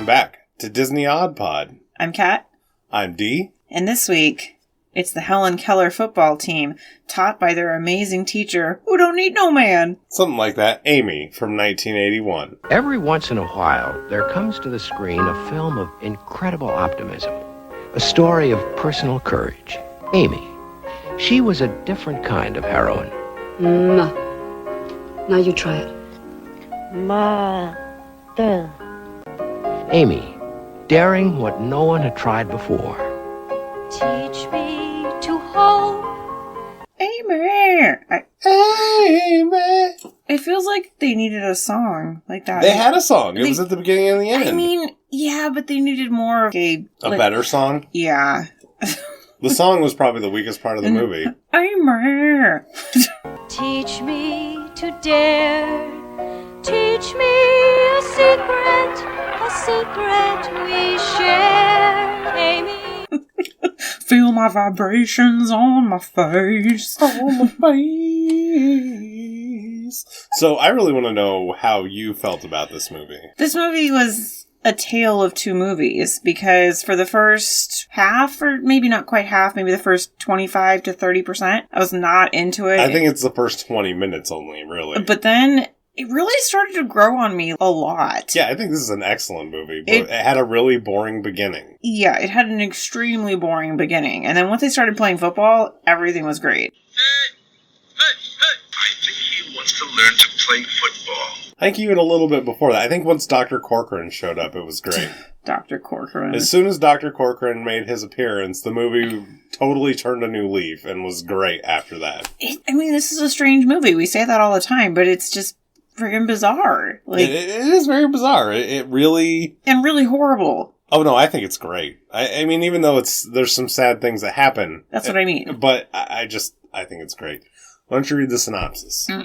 back to Disney Odd Pod. I'm Kat. I'm Dee. And this week, it's the Helen Keller football team, taught by their amazing teacher, who don't need no man. Something like that. Amy from 1981. Every once in a while, there comes to the screen a film of incredible optimism. A story of personal courage. Amy. She was a different kind of heroine. Now you try it. Mother. Amy, daring what no one had tried before. Teach me to hope. Amy! Amy! It feels like they needed a song like that. They had a song. It was at the beginning and the end. I mean, yeah, but they needed more of a better song? Yeah. The song was probably the weakest part of the movie. Amy! Teach me to dare. Teach me a secret we share, Amy. Feel my vibrations on my face. On my face. So I really want to know how you felt about this movie. This movie was a tale of two movies, because for the first half, or maybe not quite half, maybe the first 25 to 30%, I was not into it. I think it's the first 20 minutes only, really. But then it really started to grow on me a lot. Yeah, I think this is an excellent movie, but it had a really boring beginning. Yeah, it had an extremely boring beginning. And then once they started playing football, everything was great. I think he wants to learn to play football. I think even a little bit before that. I think once Dr. Corcoran showed up, it was great. Dr. Corcoran. As soon as Dr. Corcoran made his appearance, the movie totally turned a new leaf and was great after that. This is a strange movie. We say that all the time, but it's just friggin' bizarre. It is very bizarre. It really... And really horrible. Oh, no, I think it's great. I mean, even though there's some sad things that happen. That's what I mean. But I think it's great. Why don't you read the synopsis? I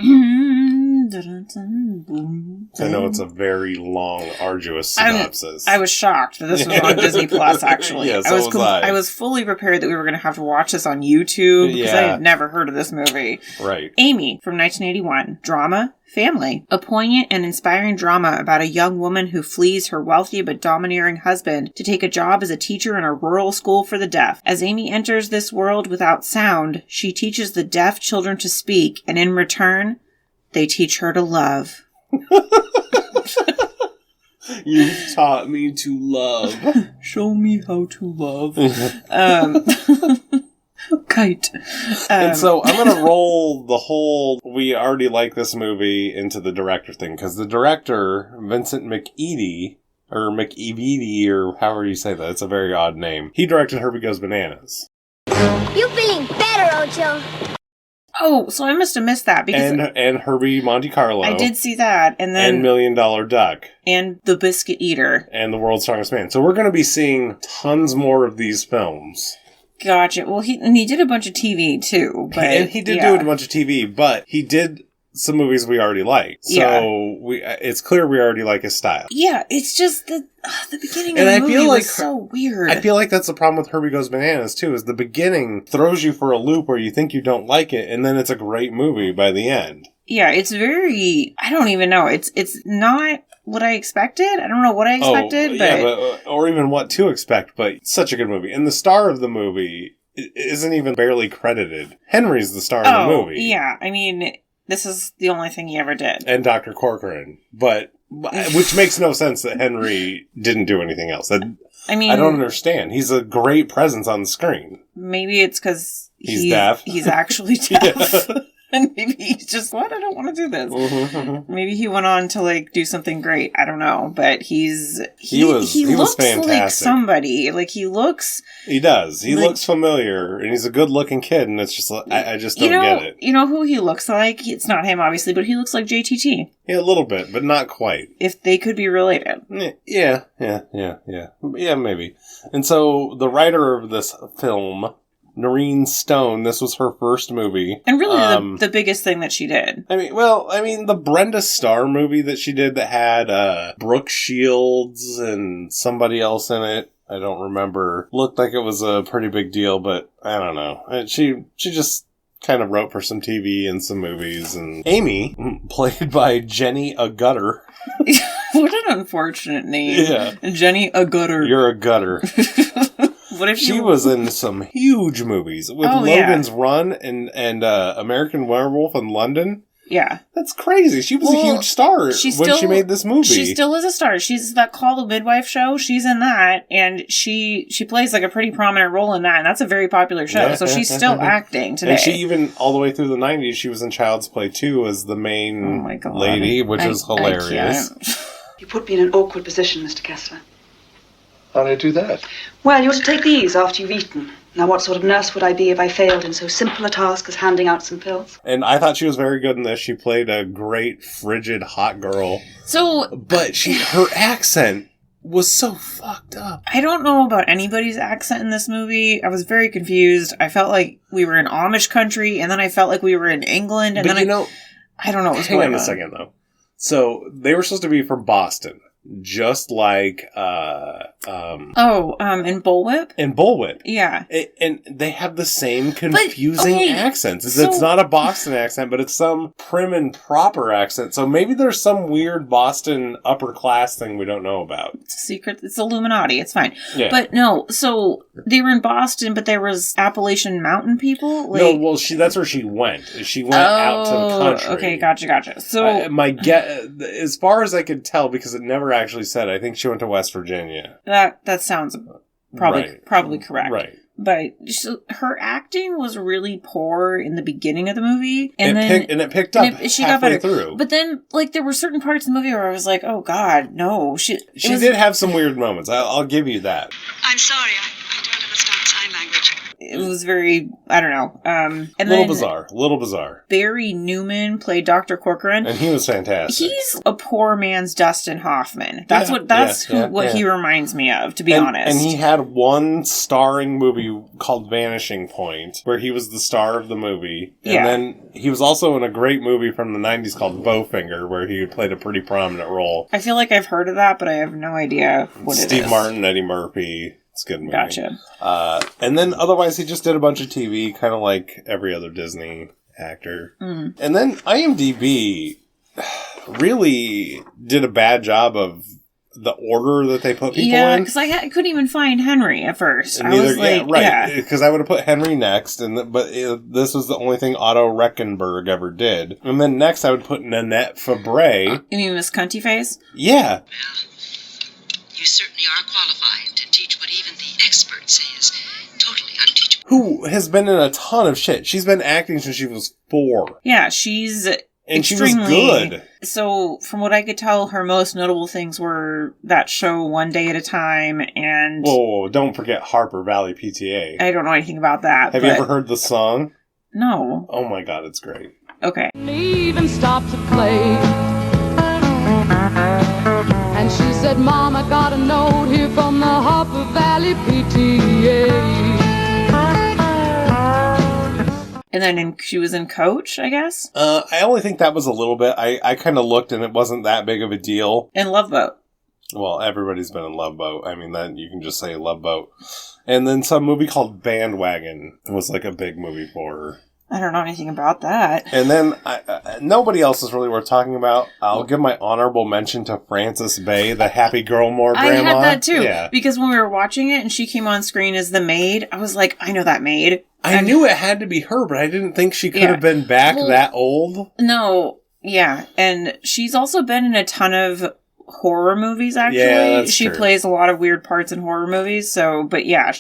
know it's a very long, arduous synopsis. I was shocked that this was on Disney Plus, actually. Yeah, so was I. I was fully prepared that we were going to have to watch this on YouTube, because I had never heard of this movie. Right. Amy, from 1981. Drama, family. A poignant and inspiring drama about a young woman who flees her wealthy but domineering husband to take a job as a teacher in a rural school for the deaf. As Amy enters this world without sound, she teaches the deaf children to speak, and in return, they teach her to love. You've taught me to love. Show me how to love. Kite. And so I'm going to roll the whole we already like this movie into the director thing, because the director, Vincent McEady, or McEveety, or however you say that, it's a very odd name. He directed Herbie Goes Bananas. You feeling better, Ocho? Oh, so I must have missed that, because and Herbie Monte Carlo. I did see that, and then and $1 Million Duck. And The Biscuit Eater. And The World's Strongest Man. So we're going to be seeing tons more of these films. Gotcha. Well, he did a bunch of TV, too. But and he did do a bunch of TV, but he did some movies we already like. So it's clear we already like his style. Yeah, it's just the beginning of the movie was so weird. I feel like that's the problem with Herbie Goes Bananas, too, is the beginning throws you for a loop where you think you don't like it, and then it's a great movie by the end. Yeah, it's very... I don't even know. It's not what I expected. I don't know what I expected, or even what to expect, but it's such a good movie. And the star of the movie isn't even barely credited. Henry's the star of the movie. Yeah, I mean... This is the only thing he ever did. And Dr. Corcoran. Which makes no sense that Henry didn't do anything else. I don't understand. He's a great presence on the screen. Maybe it's because he's deaf. He's actually deaf. And maybe he's just, I don't want to do this. Maybe he went on to, do something great. I don't know. But he looks fantastic. Like somebody. He looks... He does. He looks familiar, and he's a good-looking kid, and it's just, I just don't get it. You know who he looks like? It's not him, obviously, but he looks like JTT. Yeah, a little bit, but not quite. If they could be related. Yeah, maybe. And so, the writer of this film... Noreen Stone, this was her first movie. And really the biggest thing that she did. The Brenda Starr movie that she did that had Brooke Shields and somebody else in it, I don't remember. Looked like it was a pretty big deal, but I don't know. She just kind of wrote for some TV and some movies. And Amy, played by Jenny Agutter. What an unfortunate name. Yeah. Jenny a gutter. You're a gutter. What if She was in some huge movies with Oh, yeah. Logan's Run and American Werewolf in London. Yeah. That's crazy. She was a Well, huge star when still- she made this movie. She still is a star. She's that Call the Midwife show. She's in that, and she plays like a pretty prominent role in that, and that's a very popular show. Yeah. So she's still acting today. And she even, all the way through the 90s, she was in Child's Play 2 as the main Oh my God. lady, which is hilarious. You put me in an awkward position, Mr. Kessler. How did I do that? Well, you're to take these after you've eaten. Now, what sort of nurse would I be if I failed in so simple a task as handing out some pills? And I thought she was very good in this. She played a great, frigid, hot girl. So, But her accent was so fucked up. I don't know about anybody's accent in this movie. I was very confused. I felt like we were in Amish country, and then I felt like we were in England, and But then I don't know what was hang going on on. a second, though. So, they were supposed to be from Boston. Just like, in Bullwhip? in Bullwhip. Yeah. And they have the same confusing okay, accents. It's so- not a Boston accent, but it's some prim and proper accent. So maybe there's some weird Boston upper class thing we don't know about. It's a secret. It's Illuminati. It's fine. Yeah. But no, so they were in Boston, but there was Appalachian Mountain people? No, well, that's where she went. She went out to the country. Okay, gotcha. So my guess, as far as I could tell, because it never actually said, I think she went to West Virginia. that sounds probably correct. Right. But her acting was really poor in the beginning of the movie, And it picked up she got halfway better. through. But then, like, there were certain parts of the movie where I was like, "Oh God, no!" She did have some weird moments. I'll give you that. I'm sorry, I don't understand sign language. It was very, I don't know. And A little bizarre. Barry Newman played Dr. Corcoran. And he was fantastic. He's a poor man's Dustin Hoffman. That's what he reminds me of, to be honest. And he had one starring movie called Vanishing Point, where he was the star of the movie. And then he was also in a great movie from the 90s called Bowfinger, where he played a pretty prominent role. I feel like I've heard of that, but I have no idea what it is. Steve Martin, Eddie Murphy. It's a good movie. Gotcha. And then otherwise he just did a bunch of TV, kind of like every other Disney actor. Mm. And then IMDb really did a bad job of the order that they put people in. because I couldn't even find Henry at first. And I was like, Because I would have put Henry next, but this was the only thing Otto Reckenberg ever did. And then next I would put Nanette Fabre. You mean Miss Cunty Face? Yeah. You certainly are qualified to teach what even the experts say is totally unteachable. Who has been in a ton of shit. She's been acting since she was 4. Yeah, she's And she was good. So, from what I could tell, her most notable things were that show One Day at a Time and... Whoa, don't forget Harper Valley PTA. I don't know anything about that. Have you ever heard the song? No. Oh my god, it's great. Okay. Leave and stop to play. And she said, Mom, I got a note here from the Harper Valley PTA. And then she was in Coach, I guess? I only think that was a little bit. I kind of looked and it wasn't that big of a deal. And Love Boat. Well, everybody's been in Love Boat. I mean, then you can just say Love Boat. And then some movie called Bandwagon was like a big movie for her. I don't know anything about that. And then nobody else is really worth talking about. I'll give my honorable mention to Frances Bay, the Happy Gilmore grandma. I had that too. Yeah. Because when we were watching it and she came on screen as the maid, I was like, I know that maid. I knew it had to be her, but I didn't think she could have been back that old. No, yeah. And she's also been in a ton of horror movies, actually. Yeah, that's she true. plays a lot of weird parts in horror movies. So, but yeah,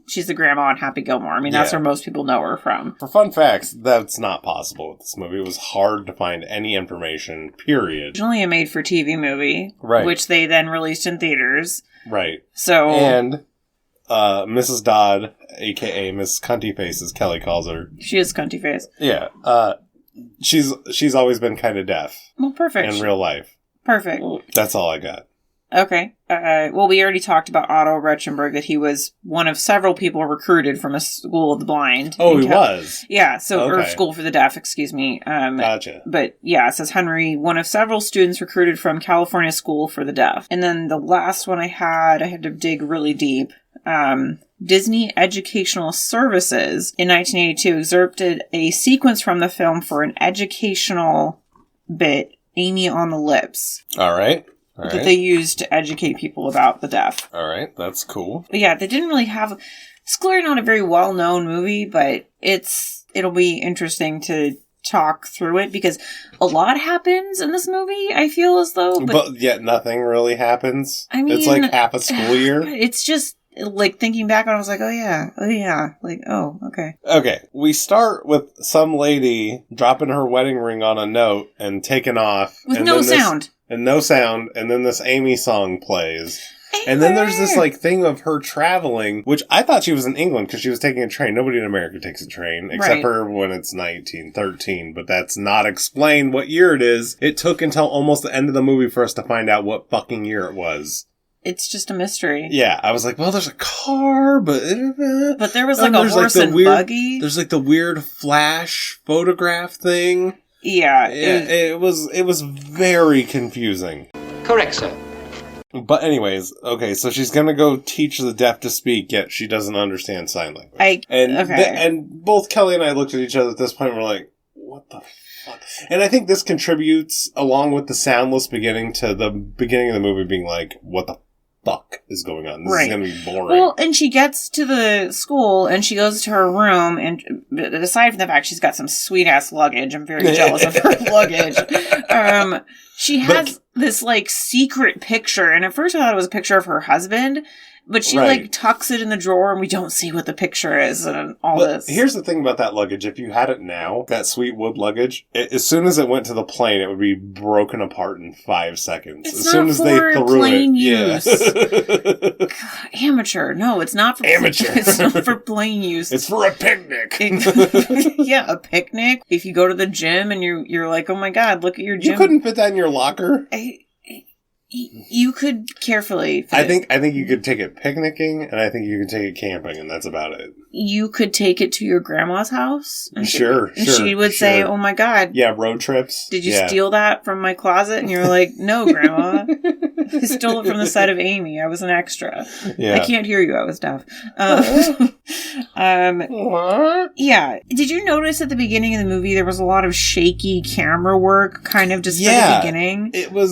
she's the grandma on Happy Gilmore. I mean, that's Yeah. where most people know her from. For fun facts, that's not possible with this movie. It was hard to find any information, period. Originally a made-for-TV movie. Right. Which they then released in theaters. Right. So... And Mrs. Dodd, a.k.a. Miss Cunty Face, as Kelly calls her. She is Cunty Face. Yeah. She's always been kind of deaf. Well, perfect. In real life. Perfect. That's all I got. Okay. Well, we already talked about Otto Rechenberg, that he was one of several people recruited from a school of the blind. Oh, he was? Yeah, or Okay. school for the deaf, excuse me. Gotcha. But yeah, it says Henry, one of several students recruited from California School for the Deaf. And then the last one I had to dig really deep. Disney Educational Services in 1982 excerpted a sequence from the film for an educational bit, Amy on the Lips. All right. that they used to educate people about the deaf. All right, that's cool. But yeah, they didn't really have... It's clearly not a very well-known movie, but it'll be interesting to talk through it because a lot happens in this movie, I feel as though. But yet nothing really happens. I mean... It's like half a school year. It's just... Like, thinking back on it, I was like, oh yeah. Like, oh, okay. Okay, we start with some lady dropping her wedding ring on a note and taking off. With no sound. And no sound, and then this Amy song plays. And then there's this, like, thing of her traveling, which I thought she was in England because she was taking a train. Nobody in America takes a train, except for when it's 1913, but that's not explained what year it is. It took until almost the end of the movie for us to find out what fucking year it was. It's just a mystery. Yeah, I was like, well, there's a car, but there was like a horse and buggy. There's like the weird flash photograph thing. Yeah, it was very confusing. Correct, sir. But anyways, okay, so she's gonna go teach the deaf to speak, yet she doesn't understand sign language. And both Kelly and I looked at each other at this point and we're like, what the fuck? And I think this contributes, along with the soundless beginning, to the beginning of the movie being like, what the fuck is going on? This is going to be boring. Well, and she gets to the school and she goes to her room, and aside from the fact she's got some sweet ass luggage, I'm very jealous of her luggage. She has this like secret picture, and at first I thought it was a picture of her husband, but she like tucks it in the drawer and we don't see what the picture is and all this. Here's the thing about that luggage. If you had it now, that sweet wood luggage, as soon as it went to the plane, it would be broken apart in 5 seconds. It's as not soon as for they threw plane it. use. Yeah. God, amateur. No, it's not for amateur. It's not for plane use. It's for a picnic. Yeah, a picnic. If you go to the gym and you're like, oh my God, look at your gym. You couldn't fit that in your locker. You could carefully fit I think you could take it picnicking, and I think you could take it camping, and that's about it. You could take it to your grandma's house. And Sure. She would say, oh my God. Yeah, road trips. Did you steal that from my closet? And you're like, no, Grandma. I stole it from the set of Amy. I was an extra. Yeah. I can't hear you. I was deaf. Yeah. Did you notice at the beginning of the movie there was a lot of shaky camera work kind of just at the beginning? It was...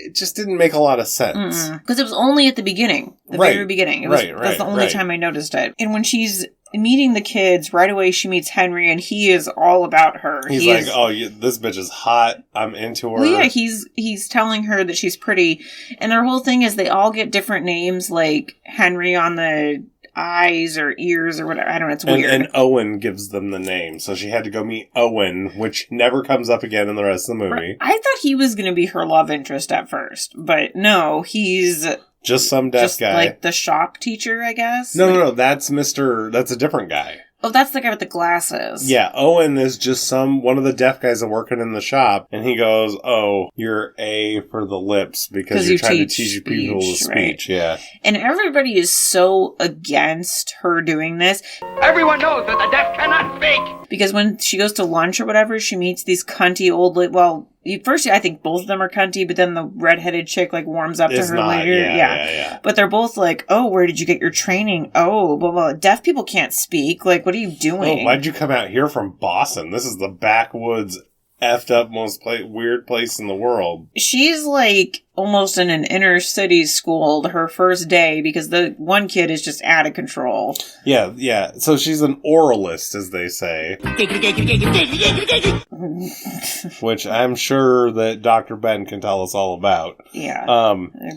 it just didn't make a lot of sense. Because it was only at the beginning. The very beginning. That's the only time I noticed it. And when she's meeting the kids, right away she meets Henry, and he is all about her. He's like, oh, this bitch is hot. I'm into her. Well, yeah, he's telling her that she's pretty. And their whole thing is they all get different names, like Henry on the eyes or ears or whatever. I don't know. It's weird. And Owen gives them the name. So she had to go meet Owen, which never comes up again in the rest of the movie. I thought he was going to be her love interest at first. But no, he's... Just some deaf guy. Like the shop teacher, I guess? No. That's a different guy. Oh, that's the guy with the glasses. Yeah, Owen is just one of the deaf guys that working in the shop, and he goes, oh, you're A for the lips because you're trying to teach people the speech. Yeah. And everybody is so against her doing this. Everyone knows that the deaf cannot speak! Because when she goes to lunch or whatever, she meets these cunty old... Well, first I think both of them are cunty, but then the redheaded chick like warms up to her later. Yeah. But they're both like, oh, where did you get your training? Oh, well, deaf people can't speak. Like, what are you doing? Oh, why'd you come out here from Boston? This is the backwoods, effed up, most weird place in the world. She's like almost in an inner city school her first day because the one kid is just out of control. Yeah. So she's an oralist, as they say. Which I'm sure that Dr. Ben can tell us all about. Yeah.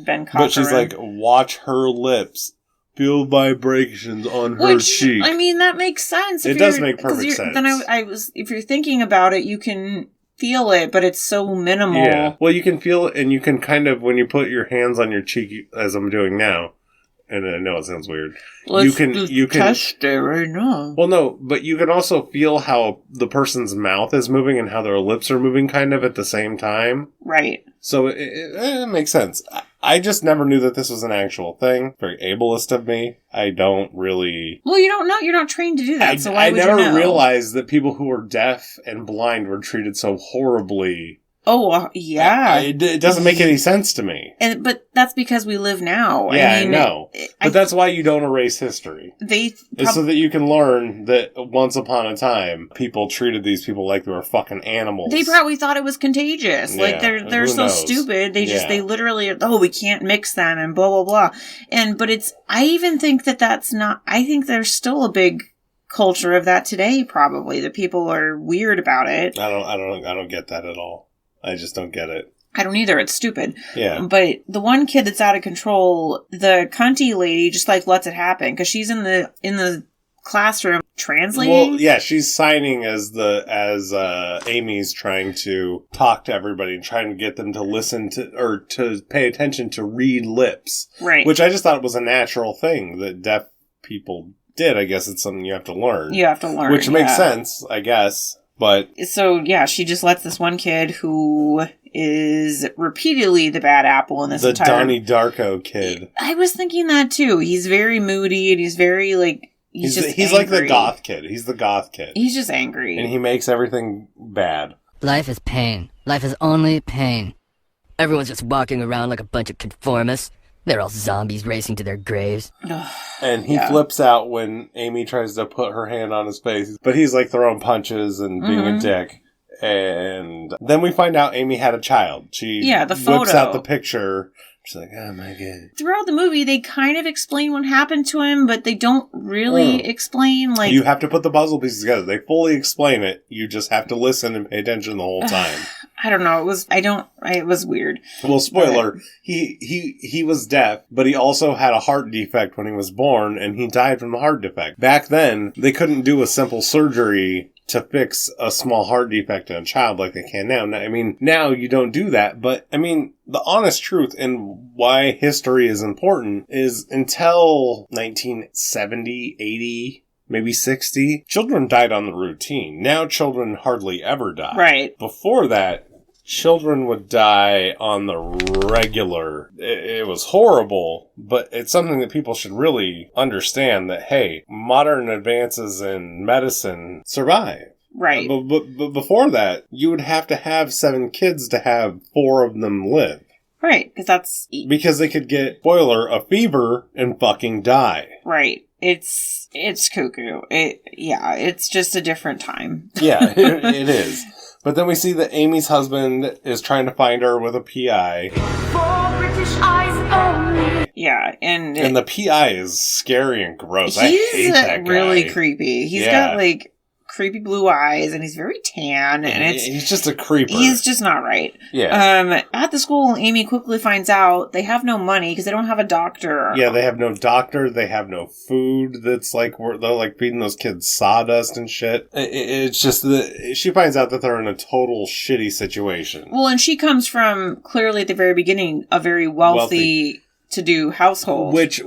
Ben Cochran. But she's like, watch her lips. Feel vibrations on her cheek. I mean, that makes sense. It does make perfect sense. Then if you're thinking about it, you can feel it, but it's so minimal. Yeah. Well, you can feel it, and you can kind of, when you put your hands on your cheek, as I'm doing now, and I know it sounds weird. You can test it right now. Well, no, but you can also feel how the person's mouth is moving and how their lips are moving kind of at the same time. Right. So it makes sense. I just never knew that this was an actual thing. Very ableist of me. I don't really... Well, you don't know. You're not trained to do that, so why would you know? I never realized that people who were deaf and blind were treated so horribly Oh, yeah. It doesn't make any sense to me. But that's because we live now. Yeah, I know. But that's why you don't erase history. It's so that you can learn that once upon a time, people treated these people like they were fucking animals. They probably thought it was contagious. Yeah, like, they're so knows? stupid. They literally, we can't mix them and blah, blah, blah. But I even think that's not, I think there's still a big culture of that today, probably, that people are weird about it. I don't get that at all. I just don't get it. I don't either. It's stupid. Yeah. But the one kid that's out of control, the cunty lady just lets it happen because she's in the classroom translating. Well, yeah, she's signing as Amy's trying to talk to everybody and trying to get them to listen to or to pay attention to read lips. Right. Which I just thought was a natural thing that deaf people did. I guess it's something you have to learn. You have to learn. Which makes sense, I guess. But so, yeah, she just lets this one kid who is repeatedly the bad apple in this entire... The Donnie Darko kid. I was thinking that, too. He's very moody, and he's very, He's like the goth kid. He's the goth kid. He's just angry. And he makes everything bad. Life is pain. Life is only pain. Everyone's just walking around like a bunch of conformists. They're all zombies racing to their graves. And he flips out when Amy tries to put her hand on his face. But he's like throwing punches and being a dick. And then we find out Amy had a child. The photo. Whips out the picture. She's like, oh my God. Throughout the movie, they kind of explain what happened to him, but they don't really explain, You have to put the puzzle pieces together. They fully explain it. You just have to listen and pay attention the whole time. I don't know. It was weird. Well, spoiler, he was deaf, but he also had a heart defect when he was born, and he died from the heart defect. Back then, they couldn't do a simple surgery to fix a small heart defect in a child like they can now. I mean, now you don't do that, but I mean, the honest truth and why history is important is until 1970, 80, maybe 60, children died on the routine. Now children hardly ever die. Right. Before that, children would die on the regular. It was horrible, but it's something that people should really understand that, hey, modern advances in medicine survive. Right. But before that, you would have to have 7 kids to have 4 of them live. Right, because they could get, spoiler, a fever and fucking die. Right. It's cuckoo. It's just a different time. Yeah, it is. But then we see that Amy's husband is trying to find her with a PI. For British eyes only. Yeah, and the PI is scary and gross. I hate that guy. Really creepy. He's got creepy blue eyes, and he's very tan, and he's just a creeper. He's just not right. Yeah. At the school, Amy quickly finds out they have no money because they don't have a doctor. Yeah, they have no doctor. They have no food. That's they're feeding those kids sawdust and shit. It's just that she finds out that they're in a total shitty situation. Well, and she comes from clearly at the very beginning a very wealthy to-do household, which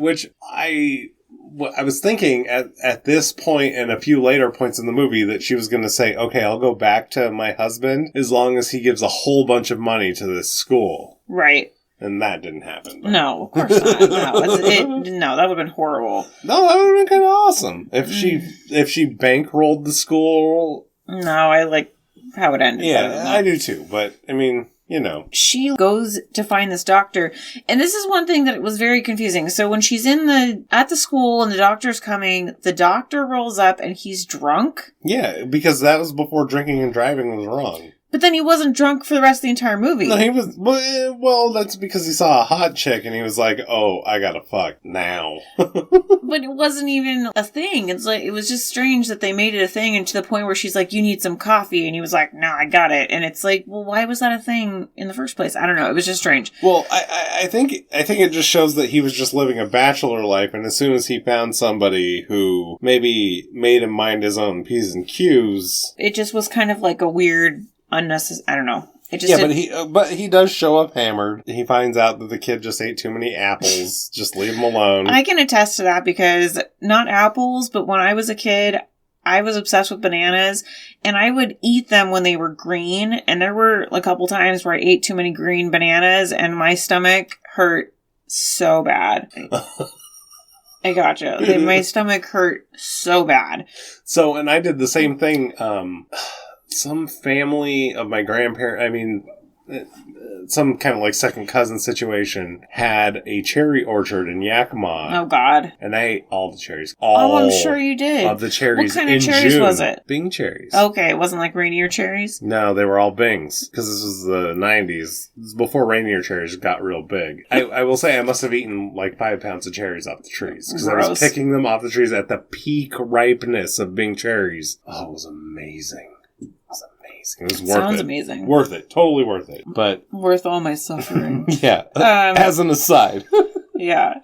I was thinking at this point and a few later points in the movie that she was going to say, okay, I'll go back to my husband as long as he gives a whole bunch of money to this school. Right. And that didn't happen. No, of course not. No, that would have been horrible. No, that would have been kind of awesome. If she bankrolled the school. No, I like how it ended. Yeah, I do too. But, I mean... She goes to find this doctor. And this is one thing that was very confusing. So when she's at the school and the doctor's coming, the doctor rolls up and he's drunk. Yeah, because that was before drinking and driving was wrong. But then he wasn't drunk for the rest of the entire movie. No, he was... Well, that's because he saw a hot chick and he was like, oh, I gotta fuck now. But it wasn't even a thing. It was just strange that they made it a thing, and to the point where she's like, you need some coffee. And he was like, no, I got it. And it's like, well, why was that a thing in the first place? I don't know. It was just strange. Well, I think it just shows that he was just living a bachelor life, and as soon as he found somebody who maybe made him mind his own P's and Q's... It just was kind of like a weird... unnecessary. I don't know. But he does show up hammered. He finds out that the kid just ate too many apples. Just leave him alone. I can attest to that because not apples, but when I was a kid, I was obsessed with bananas, and I would eat them when they were green. And there were a couple times where I ate too many green bananas, and my stomach hurt so bad. I gotcha. My stomach hurt so bad. So, and I did the same thing. Some family of my some kind of like second cousin situation, had a cherry orchard in Yakima. Oh, God. And I ate all the cherries. I'm sure you did. Of the cherries. What kind of cherries June. was it? Bing cherries. Okay, it wasn't like Rainier cherries? No, they were all Bings. Because this was the 90s. This was before Rainier cherries got real big. I will say I must have eaten like 5 pounds of cherries off the trees. Because I was picking them off the trees at the peak ripeness of Bing cherries. Oh, it was amazing. It was worth it. Sounds amazing. Worth it. Totally worth it. But worth all my suffering. Yeah. As an aside. Yeah.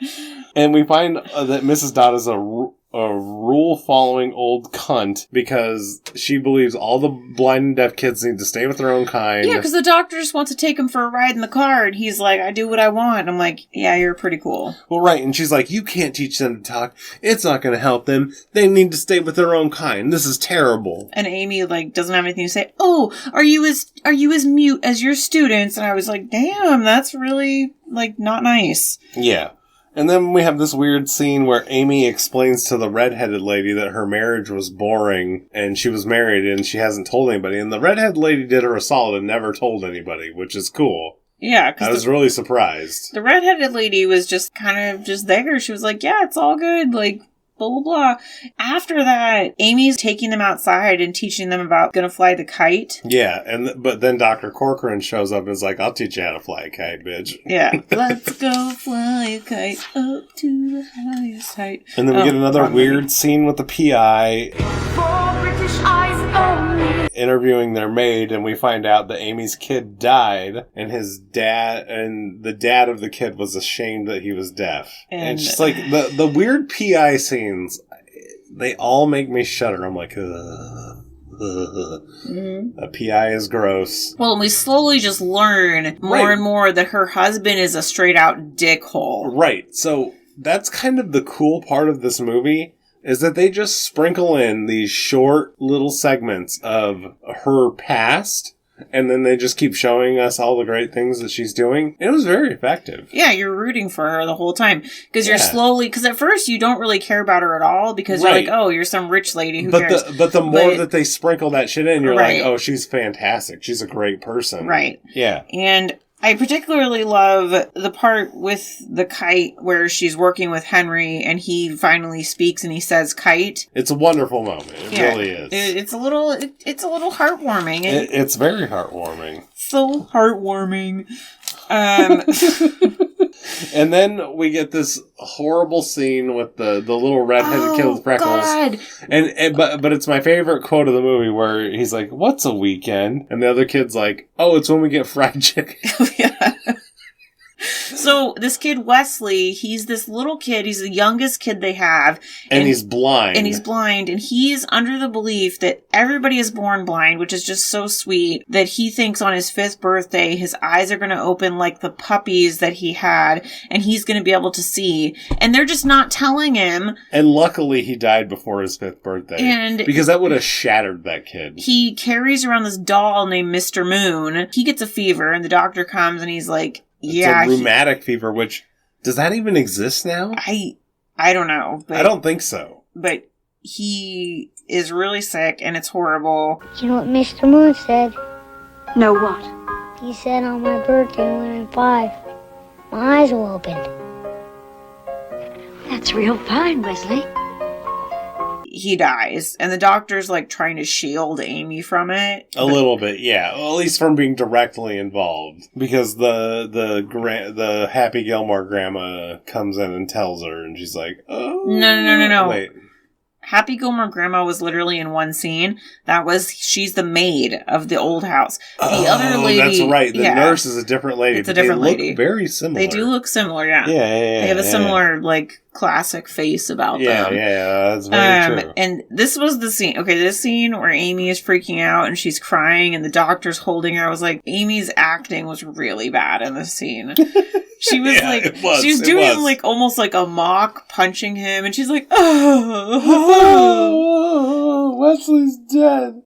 And we find that Mrs. Dodd is a rule-following old cunt because she believes all the blind and deaf kids need to stay with their own kind. Yeah, because the doctor just wants to take him for a ride in the car, and he's like, I do what I want. I'm like, yeah, you're pretty cool. Well, right, and she's like, you can't teach them to talk. It's not going to help them. They need to stay with their own kind. This is terrible. And Amy, like, doesn't have anything to say. Oh, are you as mute as your students? And I was like, damn, that's really, like, not nice. Yeah. And then we have this weird scene where Amy explains to the redheaded lady that her marriage was boring and she was married and she hasn't told anybody. And the redheaded lady did her a solid and never told anybody, which is cool. Yeah. I was really surprised. The redheaded lady was just kind of just there. She was like, yeah, it's all good. Like, blah, blah, blah. After that, Amy's taking them outside and teaching them about gonna fly the kite. Yeah, but then Dr. Corcoran shows up and is like, I'll teach you how to fly a kite, bitch. Yeah. Let's go fly a kite up to the highest height. And then we get another weird scene with the PI For British eyes only. interviewing their maid, and we find out that Amy's kid died, and the dad of the kid was ashamed that he was deaf. And it's just like the weird PI scenes, they all make me shudder. I'm like, ugh. A PI is gross. Well, and we slowly just learn more and more that her husband is a straight out dickhole. Right. So that's kind of the cool part of this movie, is that they just sprinkle in these short little segments of her past, and then they just keep showing us all the great things that she's doing. It was very effective. Yeah, you're rooting for her the whole time. Because you're slowly... Because at first you don't really care about her at all, because you're like, oh, you're some rich lady, who cares? But the more that they sprinkle that shit in, you're like, oh, she's fantastic. She's a great person. Right. Yeah. And I particularly love the part with the kite where she's working with Henry and he finally speaks and he says kite. It's a wonderful moment. It really is. It's a little heartwarming. It's very heartwarming. So heartwarming. And then we get this horrible scene with the little redheaded kid with freckles. God. But it's my favorite quote of the movie where he's like, "What's a weekend?" And the other kid's like, "Oh, it's when we get fried chicken." Yeah. So this kid, Wesley, he's this little kid. He's the youngest kid they have. And he's blind. And he's under the belief that everybody is born blind, which is just so sweet, that he thinks on his 5th birthday, his eyes are going to open like the puppies that he had, and he's going to be able to see. And they're just not telling him. And luckily he died before his 5th birthday. Because that would have shattered that kid. He carries around this doll named Mr. Moon. He gets a fever, and the doctor comes, and he's like, it's a rheumatic fever, which, does that even exist now? I don't know. I don't think so. But he is really sick, and it's horrible. You know what Mr. Moon said? No, what? He said on my birthday when I'm 5, my eyes will open. That's real fine, Wesley. He dies, and the doctor's like trying to shield Amy from it. A little bit, yeah. Well, at least from being directly involved, because the Happy Gilmore grandma comes in and tells her, and she's like, "Oh, no, wait." Happy Gilmore grandma was literally in one scene. She's the maid of the old house. The other lady, that's right. The nurse is a different lady. It's a different lady. They look very similar. They do look similar, yeah. Yeah. They have a similar, like, classic face about them. Yeah, that's very true. And this was the scene. Okay, this scene where Amy is freaking out and she's crying and the doctor's holding her. I was like, Amy's acting was really bad in this scene. She was she was doing like almost like a mock punching him, and she's like, oh, Wesley's dead.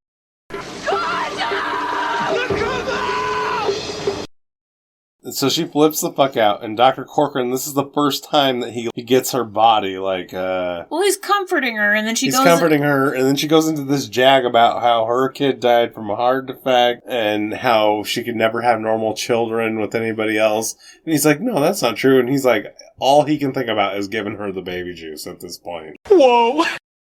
So she flips the fuck out, and Dr. Corcoran, this is the first time that he gets her body, like, Well, he's comforting her, and then he's comforting her, and then she goes into this jag about how her kid died from a heart defect, and how she could never have normal children with anybody else. And he's like, no, that's not true. And he's like, all he can think about is giving her the baby juice at this point. Whoa!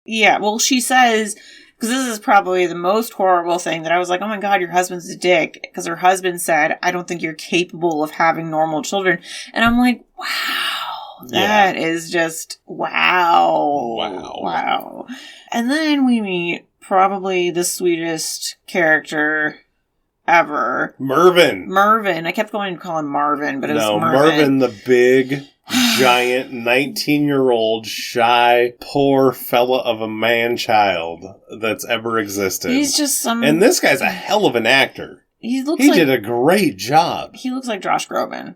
Yeah, well, she says... Because this is probably the most horrible thing that I was like, oh my god, your husband's a dick. Because her husband said, I don't think you're capable of having normal children. And I'm like, wow. That is just, wow. Wow. And then we meet probably the sweetest character ever. Mervyn. I kept going to call him Marvin, but it was Mervyn. Mervyn, the big... giant 19-year-old shy poor fella of a man-child that's ever existed. He's just some... And this guy's a hell of an actor. He did a great job. He looks like Josh Groban.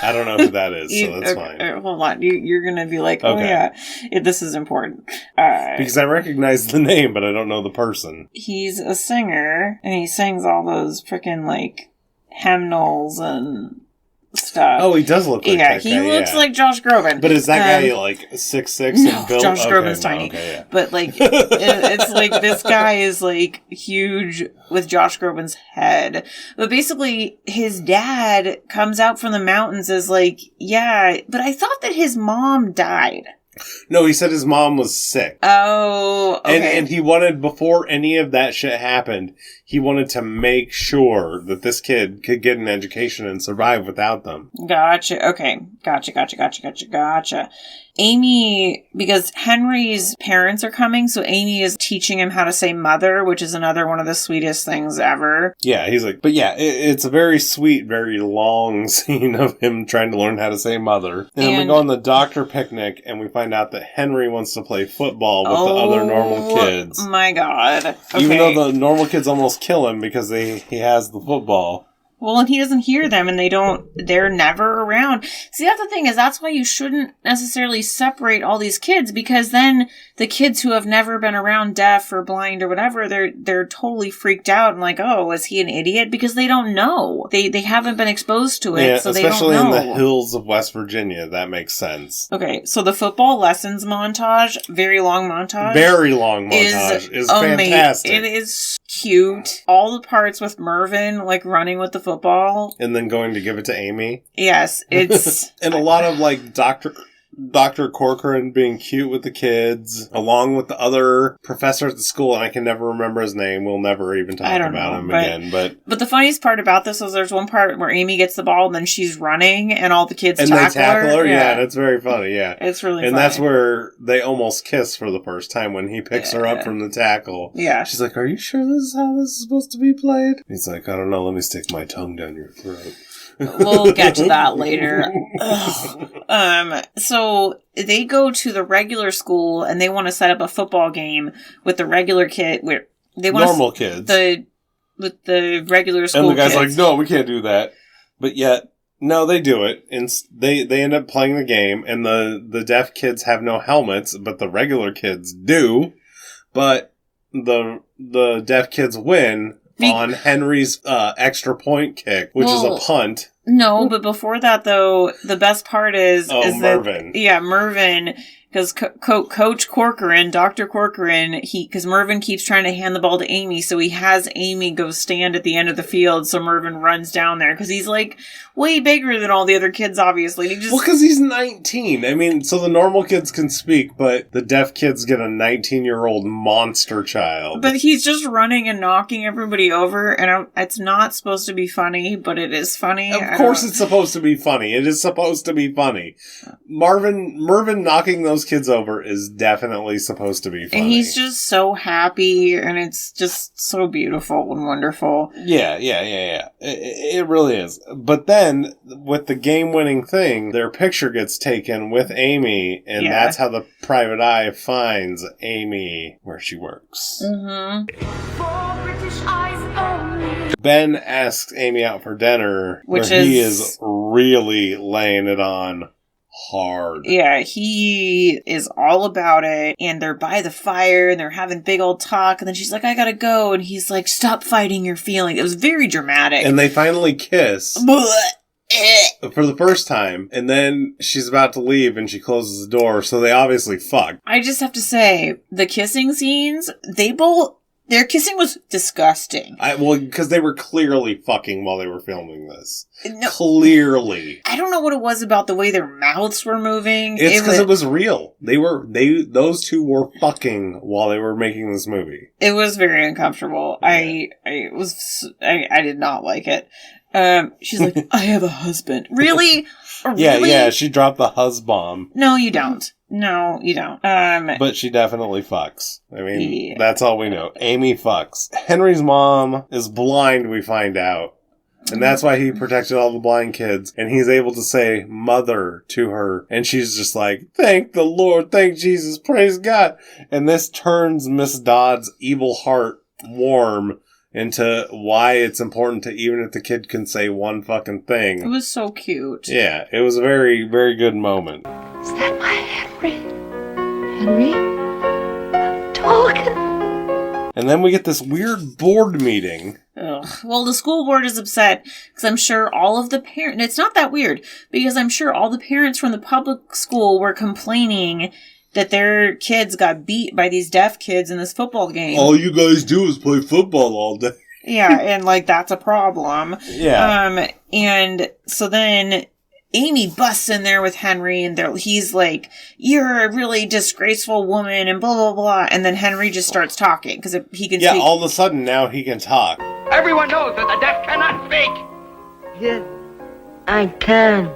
I don't know who that is, so that's fine. Hold on. You're going to be like, oh yeah, this is important. Because I recognize the name, but I don't know the person. He's a singer, and he sings all those freaking, like, hymnals and... stuff. Oh, he does look like that guy. He looks like Josh Groban. But is that guy like 6'6" no, and built? Josh Groban's tiny. But like, it's like this guy is like huge with Josh Groban's head. But basically, his dad comes out from the mountains as like, yeah, but I thought that his mom died. No, he said his mom was sick. Oh, okay. And he wanted, before any of that shit happened, he wanted to make sure that this kid could get an education and survive without them. Gotcha. Okay. Gotcha. Amy, because Henry's parents are coming, so Amy is teaching him how to say mother, which is another one of the sweetest things ever. Yeah, he's like, but yeah, it's a very sweet, very long scene of him trying to learn how to say mother. And then we go on the doctor picnic, and we find out that Henry wants to play football with the other normal kids. Oh my god. Okay. Even though the normal kids almost kill him because he has the football. Well, and he doesn't hear them, and they're never around. See, that's the thing, is that's why you shouldn't necessarily separate all these kids, because then the kids who have never been around deaf or blind or whatever, they're totally freaked out and like, oh, is he an idiot? Because they don't know. They haven't been exposed to it, so they don't know. Especially in the hills of West Virginia, that makes sense. Okay, so the football lessons montage, very long montage. Is fantastic. It is cute. All the parts with Mervyn, like running with the football. And then going to give it to Amy. Yes, it's... and a lot of, like, Dr. Corcoran being cute with the kids, along with the other professor at the school, and I can never remember his name. We'll never even talk about him again. But the funniest part about this was there's one part where Amy gets the ball, and then she's running, and all the kids tackle her. Yeah, that's very funny, yeah. It's really funny. And that's where they almost kiss for the first time, when he picks her up from the tackle. Yeah. She's like, are you sure this is how this is supposed to be played? He's like, I don't know, let me stick my tongue down your throat. We'll get to that later. So they go to the regular school and they want to set up a football game with the regular kid. Where they want normal kids. With the regular school. And the guy's kids. like, no, we can't do that. But yet, no, they do it. And they end up playing the game, and the deaf kids have no helmets, but the regular kids do. But the deaf kids win on Henry's extra point kick, which is a punt. No, but before that, though, the best part is Mervyn. Mervyn, because Coach Corcoran, Dr. Corcoran, because Mervyn keeps trying to hand the ball to Amy, so he has Amy go stand at the end of the field, so Mervyn runs down there, because he's, like, way bigger than all the other kids, obviously. Well, because he's 19. I mean, so the normal kids can speak, but the deaf kids get a 19-year-old monster child. But he's just running and knocking everybody over, and it's not supposed to be funny, but it is funny. Of course it's supposed to be funny. It is supposed to be funny. Mervyn knocking those kids over is definitely supposed to be funny. And he's just so happy, and it's just so beautiful and wonderful. Yeah. It really is. But then, with the game-winning thing, their picture gets taken with Amy, and that's how the private eye finds Amy where she works. Mm-hmm. For British eyes only. Ben asks Amy out for dinner, he is really laying it on hard. Yeah, he is all about it, and they're by the fire, and they're having big old talk, and then she's like, I gotta go, and he's like, stop fighting your feelings. It was very dramatic. And they finally kiss. for the first time, and then she's about to leave and she closes the door, so they obviously fuck. I just have to say, the kissing scenes, their kissing was disgusting. Well, because they were clearly fucking while they were filming this. No, clearly. I don't know what it was about the way their mouths were moving. It's because it was real. Those two were fucking while they were making this movie. It was very uncomfortable. Yeah. I did not like it. She's like, I have a husband. Really? Yeah, she dropped the husband. No, you don't. No, you don't. But she definitely fucks. I mean, That's all we know. Amy fucks. Henry's mom is blind, we find out. And that's why he protected all the blind kids. And he's able to say mother to her. And she's just like, thank the Lord, thank Jesus, praise God. And this turns Miss Dodd's evil heart warm into why it's important to, even if the kid can say one fucking thing. It was so cute. Yeah, it was a very, very good moment. Is that my Henry? Henry? Talking. And then we get this weird board meeting. Ugh. Well, the school board is upset because I'm sure all of the parents... It's not that weird, because I'm sure all the parents from the public school were complaining that their kids got beat by these deaf kids in this football game. All you guys do is play football all day. Yeah, and, that's a problem. Yeah. And so then Amy busts in there with Henry, and he's like, you're a really disgraceful woman, and blah, blah, blah. And then Henry just starts talking, because he can speak. Yeah, all of a sudden now he can talk. Everyone knows that the deaf cannot speak. Yes, I can.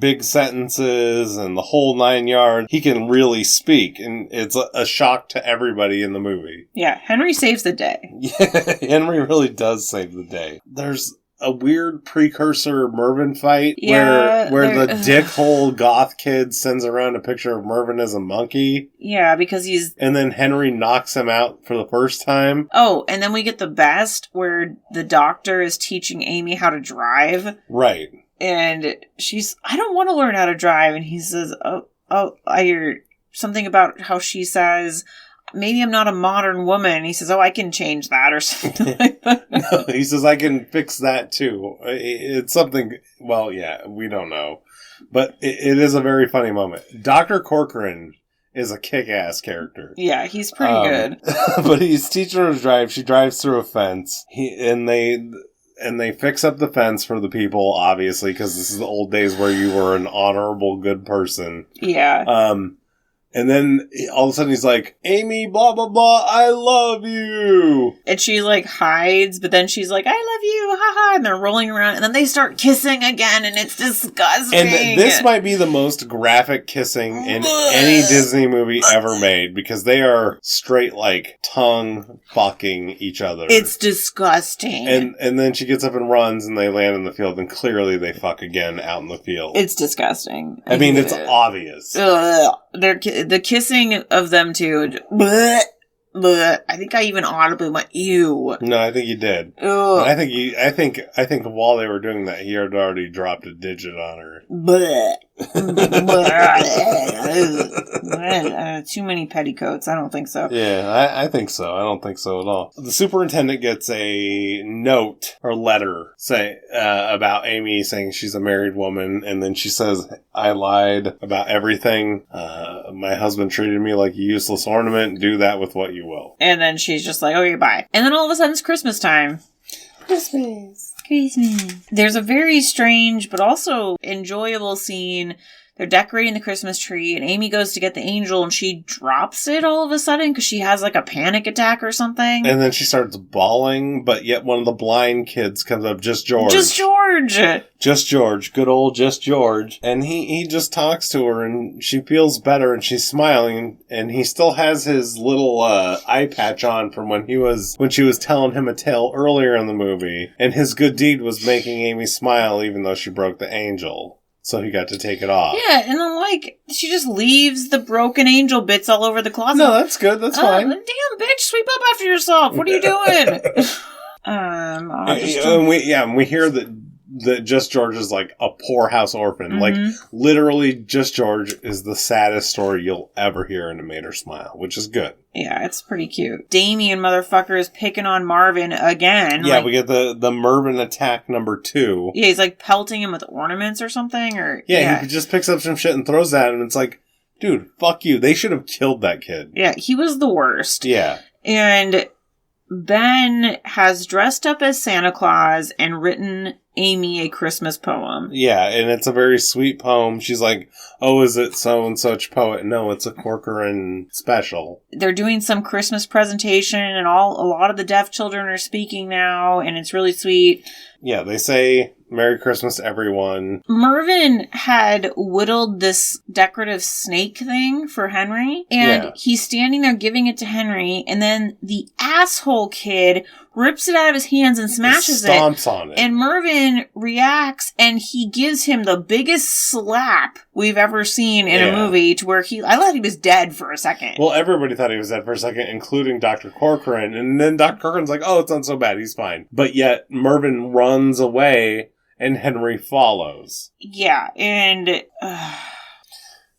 Big sentences and the whole 9 yards. He can really speak, and it's a shock to everybody in the movie. Yeah, Henry saves the day. Yeah, Henry really does save the day. There's a weird precursor Mervyn fight where the dickhole goth kid sends around a picture of Mervyn as a monkey. Yeah, because he's... And then Henry knocks him out for the first time. Oh, and then we get the best where the doctor is teaching Amy how to drive. Right. And she's, I don't want to learn how to drive. And he says, I hear something about how she says, maybe I'm not a modern woman. And he says, I can change that or something like that. No, he says, I can fix that too. It's something, well, yeah, we don't know. But it is a very funny moment. Dr. Corcoran is a kick-ass character. Yeah, he's pretty good. But he's teaching her to drive. She drives through a fence. And they fix up the fence for the people, obviously, because this is the old days where you were an honorable, good person. Yeah. And then all of a sudden he's like, Amy, blah, blah, blah, I love you. And she hides, but then she's like, I love you, haha. And they're rolling around, and then they start kissing again, and it's disgusting. And this might be the most graphic kissing in any Disney movie ever made, because they are straight, tongue fucking each other. It's disgusting. And then she gets up and runs, and they land in the field, and clearly they fuck again out in the field. It's disgusting. I mean, it's obvious. Ugh. The kissing of them two. Bleh, bleh. I think I even audibly went, ew. No, I think you did. Ugh. I think while they were doing that, he had already dropped a digit on her. Bleh. Too many petticoats. I don't think so. Yeah, I think so. I don't think so at all. The superintendent gets a note or letter about Amy saying she's a married woman, and then she says, I lied about everything. My husband treated me like a useless ornament. Do that with what you will. And then she's just like, okay, bye. And then all of a sudden it's Christmas time. Christmas. There's a very strange but also enjoyable scene. They're decorating the Christmas tree, and Amy goes to get the angel, and she drops it all of a sudden because she has a panic attack or something. And then she starts bawling, but yet one of the blind kids comes up, Just George. Just George. Good old Just George. And he just talks to her, and she feels better, and she's smiling, and he still has his little eye patch on from when she was telling him a tale earlier in the movie, and his good deed was making Amy smile even though she broke the angel. So he got to take it off. Yeah, and then, she just leaves the broken angel bits all over the closet. No, that's good. That's fine. Damn, bitch, sweep up after yourself. What are you doing? And we hear that that Just George is like a poorhouse orphan. Like, literally, Just George is the saddest story you'll ever hear and it made her smile, which is good. Yeah, it's pretty cute. Damien motherfucker is picking on Marvin again. Yeah, like, we get the Mervyn attack number 2. Yeah, he's like pelting him with ornaments or something, or... Yeah, he just picks up some shit and throws that at him, and it's like, dude, fuck you. They should have killed that kid. Yeah, he was the worst. Yeah. And Ben has dressed up as Santa Claus and written Amy a Christmas poem. Yeah, and it's a very sweet poem. She's like, oh, is it so-and-such poet? No, it's a Corcoran special. They're doing some Christmas presentation, and a lot of the deaf children are speaking now, and it's really sweet. Yeah, they say, Merry Christmas, everyone. Mervyn had whittled this decorative snake thing for Henry, and he's standing there giving it to Henry, and then the asshole kid rips it out of his hands and smashes stomps on it. And Mervyn reacts, and he gives him the biggest slap we've ever seen in a movie, to where I thought he was dead for a second. Well, everybody thought he was dead for a second, including Dr. Corcoran, and then Dr. Corcoran's like, oh, it's not so bad, he's fine. But yet, Mervyn runs away, and Henry follows. Yeah, and...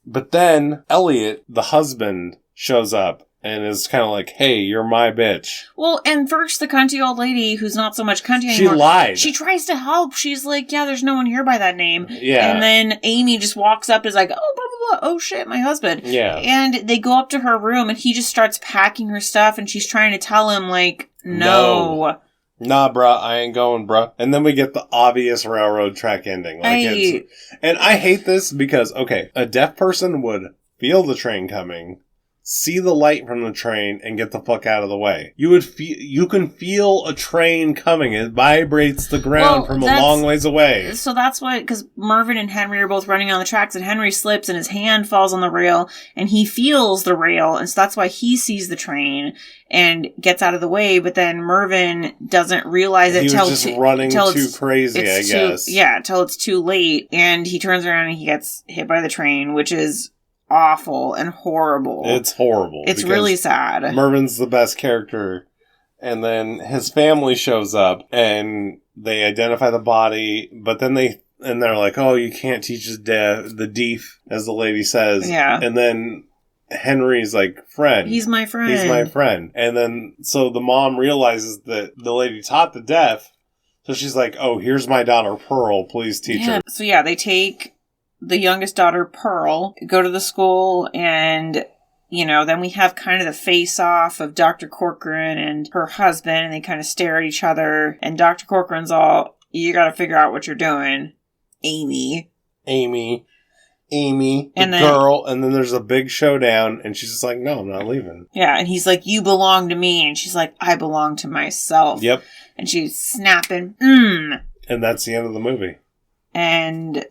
But then, Elliot, the husband, shows up and is kind of like, hey, you're my bitch. Well, and first, the cunty old lady, who's not so much cunty anymore... She lied. She tries to help. She's like, yeah, there's no one here by that name. Yeah. And then Amy just walks up and is like, oh, blah, blah, blah. Oh, shit, my husband. Yeah. And they go up to her room, and he just starts packing her stuff, and she's trying to tell him, like, no. Nah, bruh, I ain't going, bruh. And then we get the obvious railroad track ending. And I hate this because, okay, a deaf person would feel the train coming, see the light from the train, and get the fuck out of the way. You can feel a train coming. It vibrates the ground from a long ways away. So that's what, because Mervyn and Henry are both running on the tracks, and Henry slips and his hand falls on the rail, and he feels the rail, and so that's why he sees the train and gets out of the way, but then Mervyn doesn't realize it till just running too crazy, I guess. Till it's too late, and he turns around and he gets hit by the train, which is awful and horrible. It's horrible. It's really sad. Mervyn's the best character. And then his family shows up and they identify the body, but then they're like, oh, you can't teach the deaf, as the lady says. Yeah. And then Henry's like, friend. He's my friend. He's my friend. And then, so the mom realizes that the lady taught the deaf. So she's like, oh, here's my daughter Pearl. Please teach her. So they take the youngest daughter, Pearl, go to the school, and, then we have kind of the face-off of Dr. Corcoran and her husband, and they kind of stare at each other, and Dr. Corcoran's all, you gotta figure out what you're doing, Amy. And the girl, and then there's a big showdown, and she's just like, no, I'm not leaving. Yeah, and he's like, you belong to me, and she's like, I belong to myself. Yep. And she's snapping, And that's the end of the movie. And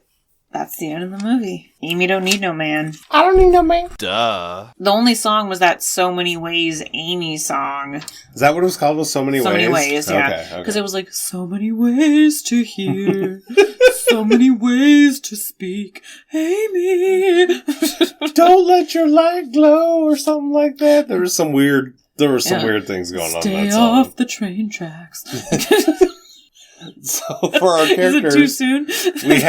that's the end of the movie. Amy don't need no man. I don't need no man. Duh. The only song was that So Many Ways Amy song. Is that what it was called? Was So Many Ways? So Many Ways, yeah. Because it was like, so many ways to hear, so many ways to speak, Amy. Don't let your light glow, or something like that. There were some weird things going on in that song. Stay off the train tracks. So for our characters, is it too soon? we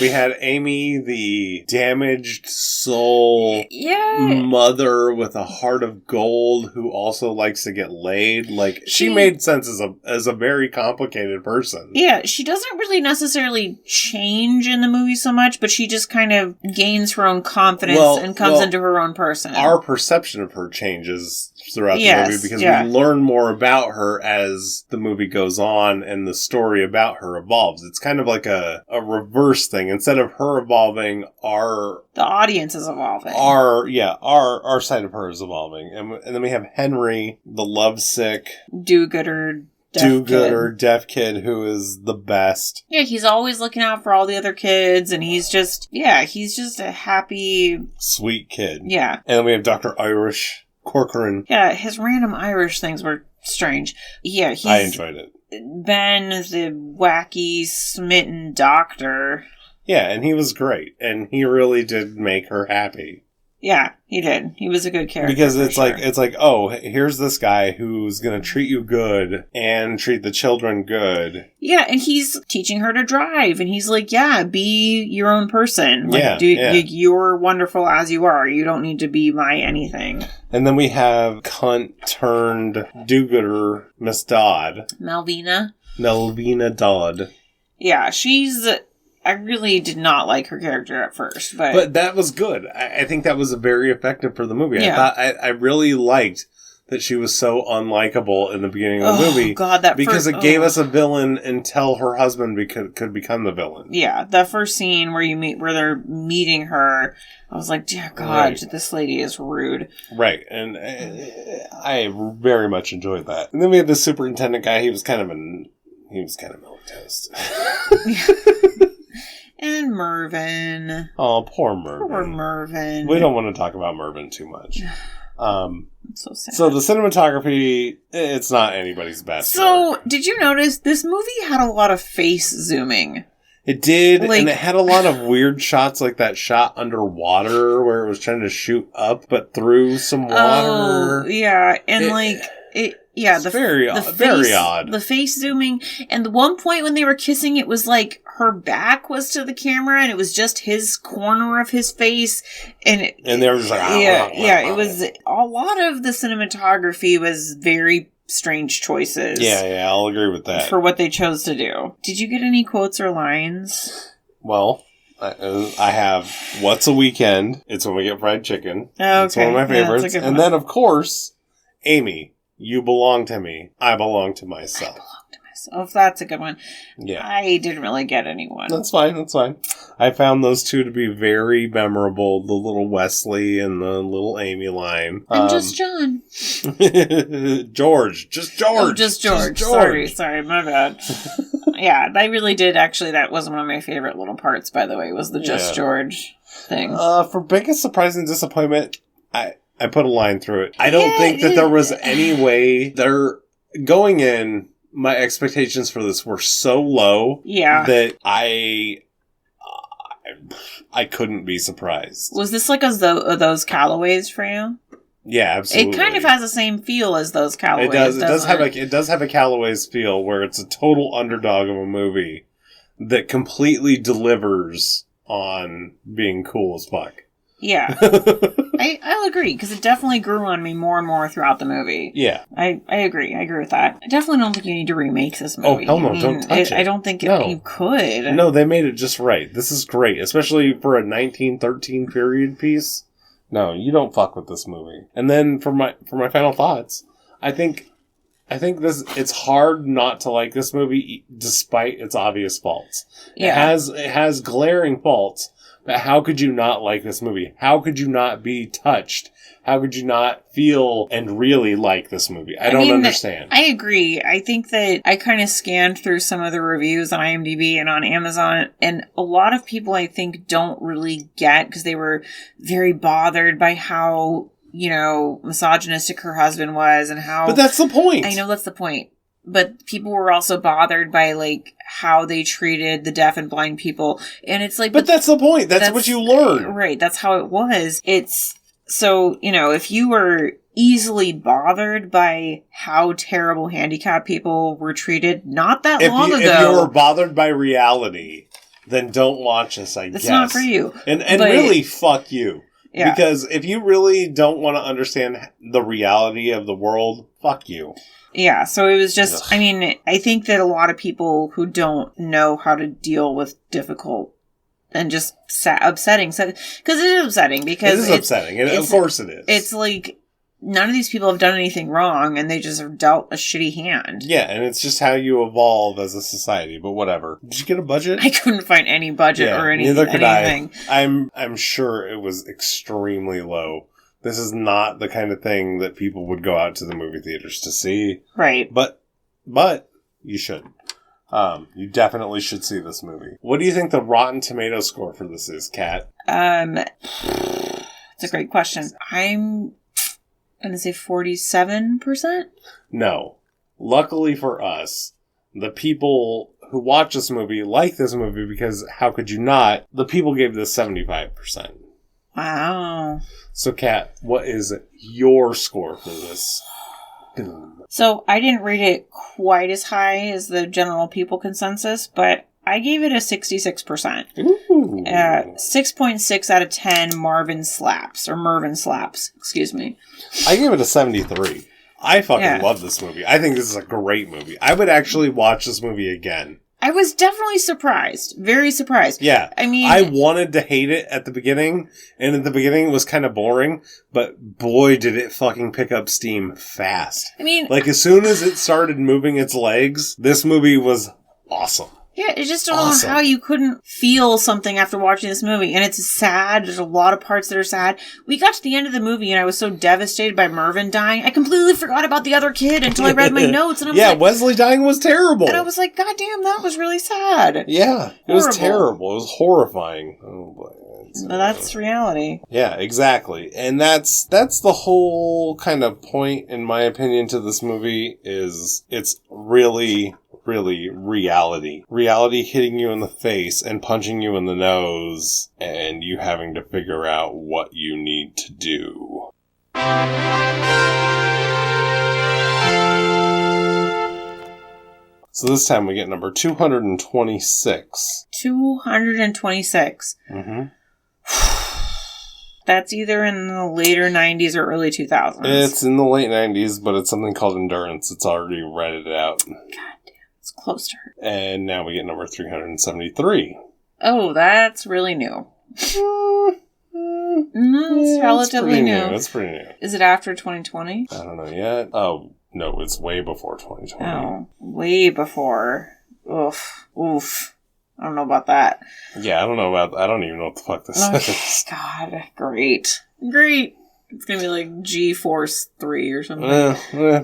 had Amy, the damaged soul mother with a heart of gold, who also likes to get laid. Like, she made sense as a very complicated person. Yeah, she doesn't really necessarily change in the movie so much, but she just kind of gains her own confidence and comes into her own person. Our perception of her changes throughout the movie because we learn more about her as the movie goes on and the story about her evolves. It's kind of like a reverse thing. Instead of her evolving, the audience is evolving. Our side of her is evolving. And then we have Henry, the lovesick do-gooder deaf kid who is the best. Yeah, he's always looking out for all the other kids, and he's just a happy, sweet kid. Yeah. And then we have Dr. Irish Corcoran. Yeah, his random Irish things were strange. Yeah, I enjoyed it. Ben, the wacky, smitten doctor. Yeah, and he was great, and he really did make her happy. Yeah, he did. He was a good character. Because it's for like, sure. oh, here's this guy who's going to treat you good and treat the children good. Yeah, and he's teaching her to drive, and he's like, yeah, be your own person. Like, Yeah. You're wonderful as you are. You don't need to be my anything. And then we have cunt turned do-gooder Miss Dodd. Melvina Dodd. Yeah, I really did not like her character at first, But that was good. I think that was very effective for the movie. Yeah. I thought I really liked that she was so unlikable in the beginning of the movie. God, that because it gave us a villain until her husband could become the villain. Yeah, that first scene where they're meeting her, I was like, dear God, Right. this lady is rude. Right, and I very much enjoyed that. And then we had the superintendent guy. He was kind of milquetoast. And Mervyn. Oh, poor Mervyn. Poor Mervyn. We don't want to talk about Mervyn too much. I'm so sad. So the cinematography, it's not anybody's best. So, did you notice this movie had a lot of face zooming? It did, Like- and it had a lot of weird shots, like that shot underwater where it was trying to shoot up but through some water. Oh, yeah, and It's very odd. The face zooming, and the one point when they were kissing, it was like her back was to the camera, and it was just his corner of his face, and And they were just like, it was a lot of the cinematography was very strange choices. Yeah, I'll agree with that. For what they chose to do. Did you get any quotes or lines? Well, I have What's a Weekend? It's when we get fried chicken. Oh, It's one of my okay. Yeah, that's a favorites. good And one. then, of course, Amy, you belong to me. I belong to myself. Oh, that's a good one. Yeah. I didn't really get anyone. That's fine. I found those two to be very memorable. The little Wesley and the little Amy line. I'm just John. George. Just George. Oh, just George. Sorry, my bad. Yeah, I really did actually. That was one of my favorite little parts, by the way, was the Just George thing. For biggest surprise and disappointment, I put a line through it. I don't think that there was any way they're going in. My expectations for this were so low that I couldn't be surprised. Was this like those Callaways for you? Yeah, absolutely. It kind of has the same feel as those Callaways. It does. doesn't It does have a Callaway's feel where it's a total underdog of a movie that completely delivers on being cool as fuck. Yeah. I'll agree, because it definitely grew on me more and more throughout the movie. Yeah. I agree. I agree with that. I definitely don't think you need to remake this movie. Oh, hell no. Don't touch it. I don't think No. you could. No, they made it just right. This is great, especially for a 1913 period piece. No, you don't fuck with this movie. And then for my final thoughts, I think it's hard not to like this movie despite its obvious faults. Yeah. It has glaring faults. But how could you not like this movie? How could you not be touched? How could you not feel and really like this movie? I don't understand. I agree. I think that I kind of scanned through some of the reviews on IMDb and on Amazon, and a lot of people I think don't really get, because they were very bothered by how, misogynistic her husband was and how... But that's the point. I know that's the point. But people were also bothered by, like, how they treated the deaf and blind people. And it's like... But that's the point. That's what you learn. Right. That's how it was. It's... So, if you were easily bothered by how terrible handicapped people were treated not that long ago... If you were bothered by reality, then don't watch this, I guess. It's not for you. And really, fuck you. Yeah. Because if you really don't want to understand the reality of the world, fuck you. Yeah, so it was just, I think that a lot of people who don't know how to deal with difficult and just upsetting, because it is upsetting, because it is upsetting, of course it is. It's like, none of these people have done anything wrong, and they just have dealt a shitty hand. Yeah, and it's just how you evolve as a society, but whatever. Did you get a budget? I couldn't find any budget or anything. Neither could I. I'm sure it was extremely low. This is not the kind of thing that people would go out to the movie theaters to see. Right. But you should. You definitely should see this movie. What do you think the Rotten Tomato score for this is, Kat? It's a great question. I'm going to say 47%? No. Luckily for us, the people who watch this movie like this movie because how could you not? The people gave this 75%. Wow. So, Kat, what is your score for this film? So I didn't rate it quite as high as the general people consensus, but I gave it a 66%. Ooh. 6.6 out of 10 Mervyn slaps, excuse me. I gave it a 73. I fucking love this movie. I think this is a great movie. I would actually watch this movie again. I was definitely surprised. Very surprised. Yeah. I mean, I wanted to hate it at the beginning, and at the beginning it was kind of boring, but boy, did it fucking pick up steam fast. I mean, like, as soon as it started moving its legs, this movie was awesome. Yeah, I just don't know how you couldn't feel something after watching this movie. And it's sad. There's a lot of parts that are sad. We got to the end of the movie and I was so devastated by Mervyn dying. I completely forgot about the other kid until I read my notes. And I was like, Wesley dying was terrible. And I was like, God damn, that was really sad. Yeah, it was terrible. It was horrifying. Oh, boy. That's reality. Yeah, exactly. And that's the whole kind of point, in my opinion, to this movie is it's really reality. Reality hitting you in the face and punching you in the nose and you having to figure out what you need to do. So this time we get number 226. 226. Mm-hmm. That's either in the later 90s or early 2000s. It's in the late 90s, but it's something called Endurance. It's already read it out. God damn, it's close to her. And now we get number 373. Oh, that's really new. It's relatively new. It's pretty new. Is it after 2020? I don't know yet. Oh, no, it's way before 2020. Oh, way before. Oof. I don't know about that. Yeah, I don't even know what the fuck this is. God, great. It's gonna be like G-Force 3 or something.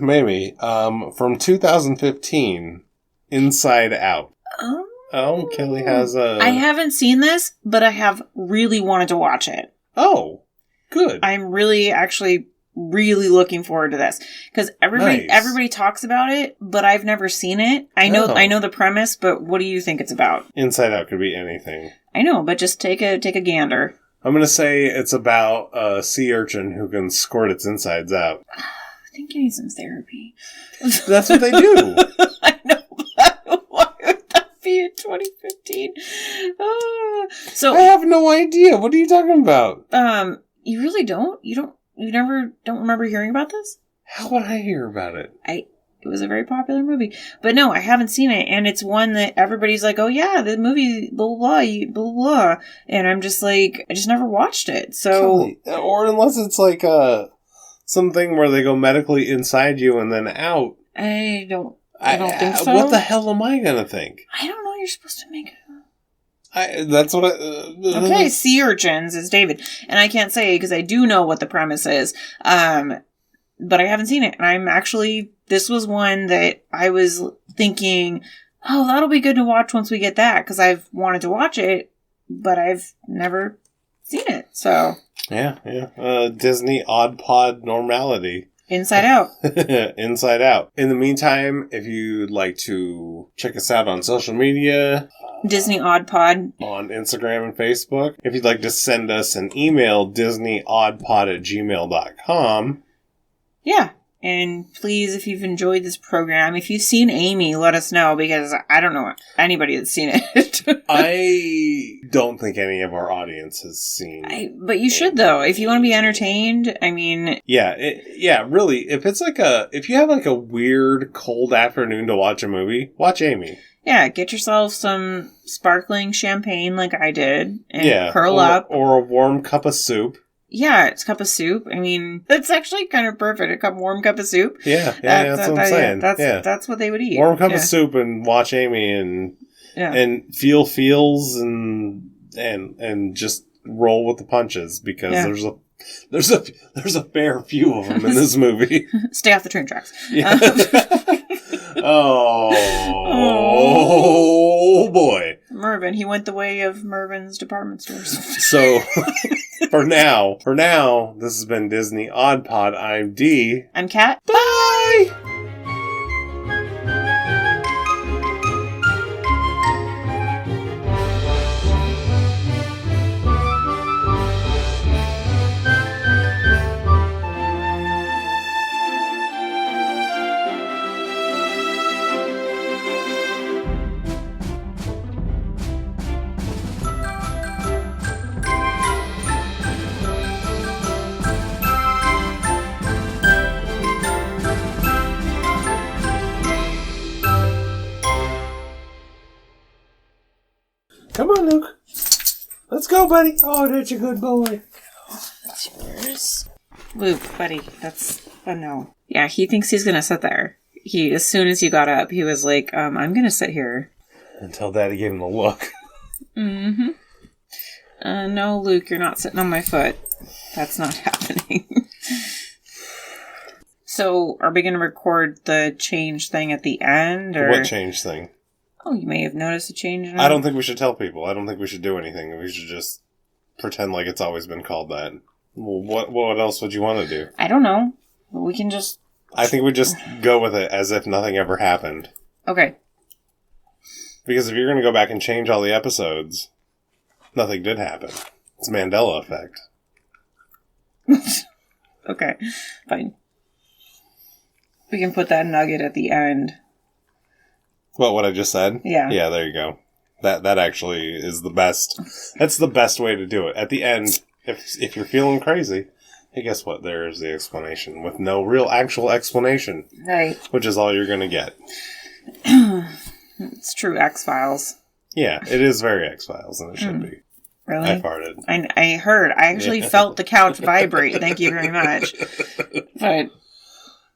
Maybe. From 2015, Inside Out. Oh, Kelly has a... I haven't seen this, but I have really wanted to watch it. Oh, good. I'm really looking forward to this because everybody talks about it, but I've never seen it. I know the premise, but what do you think it's about? Inside Out could be anything. I know, but just take a gander. I'm gonna say it's about a sea urchin who can squirt its insides out. I think you need some therapy. That's what they do. I know. Why would that be in 2015? So I have no idea. What are you talking about? You really don't? You don't remember hearing about this? How would I hear about it? It was a very popular movie. But no, I haven't seen it. And it's one that everybody's like, oh yeah, the movie, blah, blah, blah, blah. And I'm just like, I just never watched it. So. Or unless it's like something where they go medically inside you and then out. I don't think so. What the hell am I going to think? I don't know. You're supposed to make That's what okay, sea urchins is David. And I can't say because I do know what the premise is. But I haven't seen it. And this was one that I was thinking, oh, that'll be good to watch once we get that. Because I've wanted to watch it, but I've never seen it. So. Yeah. Disney Odd Pod Normality. Inside Out. Inside Out. In the meantime, if you'd like to check us out on social media... Disney Odd Pod. On Instagram and Facebook. If you'd like to send us an email, disneyoddpod@gmail.com. Yeah. And please, if you've enjoyed this program, if you've seen Amy, let us know, because I don't know anybody that's seen it. I don't think any of our audience has seen but you should, though. If you want to be entertained, I mean... Yeah, really. If you have like a weird, cold afternoon to watch a movie, watch Amy. Yeah, get yourself some sparkling champagne like I did, and curl up. Or a warm cup of soup. Yeah, it's a cup of soup. I mean, that's actually kind of perfect. A warm cup of soup. Yeah, that's what I'm saying. That's what they would eat. Warm cup of soup and watch Amy and feel feels and just roll with the punches because there's a fair few of them in this movie. Stay off the train tracks. Yeah. Oh boy. Mervyn, he went the way of Mervyn's department stores. So for now, this has been Disney Odd Pod. I'm D. I'm Kat. Bye! Come on, Luke. Let's go, buddy. Oh, that's a good boy. That's yours. Luke, buddy, that's a no. Yeah, he thinks he's gonna sit there. As soon as you got up, he was like, I'm gonna sit here. Until Daddy gave him the look. Mm-hmm. No, Luke, you're not sitting on my foot. That's not happening. So, are we gonna record the change thing at the end, or What change thing? Oh, you may have noticed a change. I don't think we should tell people. I don't think we should do anything. We should just pretend like it's always been called that. Well, what else would you want to do? I don't know. We can just... I think we just go with it as if nothing ever happened. Okay. Because if you're going to go back and change all the episodes, nothing did happen. It's Mandela effect. Okay, fine. We can put that nugget at the end. What I just said? Yeah. Yeah, there you go. That actually is the best. That's the best way to do it. At the end, if you're feeling crazy, hey, guess what? There's the explanation with no real actual explanation. Right. Which is all you're going to get. It's true X-Files. Yeah, it is very X-Files, and it should be. Really? I farted. I heard. I actually felt the couch vibrate. Thank you very much. But